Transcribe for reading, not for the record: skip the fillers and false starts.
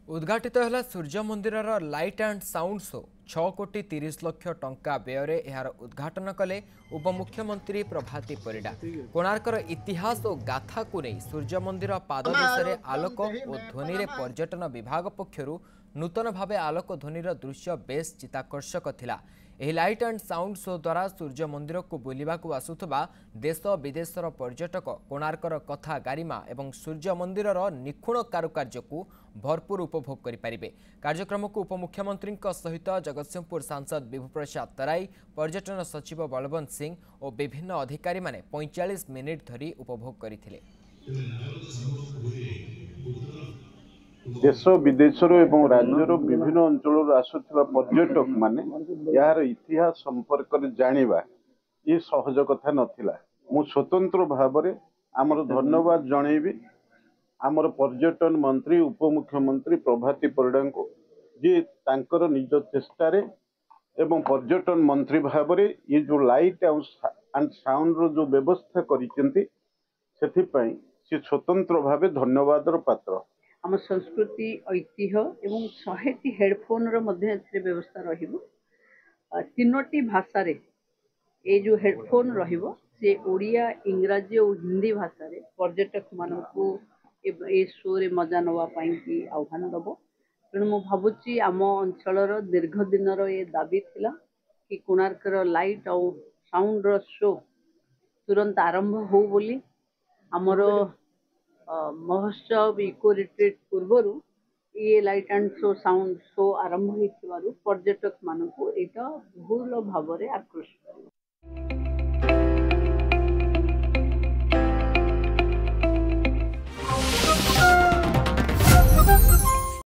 उद्घाटित है सूर्य मंदिर लाइट एंड साउंड शो 6,30,00,000 टंका व्यय यार उद्घाटन कले उपमुख्यमंत्री प्रभाती परिडा। कोणार्कर इतिहास और गाथा को नहीं सूर्य मंदिर पाददेशे आलोक और ध्वनि रे पर्यटन विभाग पक्षर नूतन भाव आलोक ध्वनिर दृश्य बेस चित्ताकर्षक थिला। एही लाइट एंड साउंड शो द्वारा सूर्य मंदिर को बुलिबाकू आसुथबा देश विदेशर पर्यटक कोणार्कर कथा गारिमा एवं सूर्य मंदिर निखुण कारुकार्य को भरपूर उपभोग करें। कार्यक्रम को उपमुख्यमंत्री सहित जगतसिंहपुर सांसद विभु प्रसाद तराई, पर्यटन सचिव बलवंत सिंह और विभिन्न अधिकारी माने 45 मिनिट धरी उपभोग करते। देश विदेशर एवं राज्यर विभिन्न अंचल आसुवा पर्यटक माने यार इतिहास संपर्क में जानिबा ये सहज कथा नथिला। मु स्वतंत्र भाव में आमर धन्यवाद जनइबी आमर पर्यटन मंत्री उपमुख्यमंत्री प्रभाती परिडा को जी तांकर निज चेष्टार एवं पर्यटन मंत्री भाव में ये जो लाइट एंड साउंड रो जो व्यवस्था करिसेंती सेथिपई से स्वतंत्र भाव धन्यवाद पात्र। आम संस्कृति ऐतिह्य एवं 100टी हेडफोन व्यवस्था रही भाषा रे ये जो हेडफोन रहिबो से ओडिया इंग्राजी और हिंदी भाषा रे पर्यटक मान को ए शो रे मजा नवा कि आह्वान दब। तेणु मु भावुची आम अंचल दीर्घ दिन ये दाबी थिला कि कोणार्कर लाइट और साउंड रो शो तुरंत आरंभ हो बोली। आमर महोत्सव इको रिट्रीट पूर्वर ये light and show sound show आरंभ हो पर्यटक मान को बहुत भाव में आकृष्ट कर।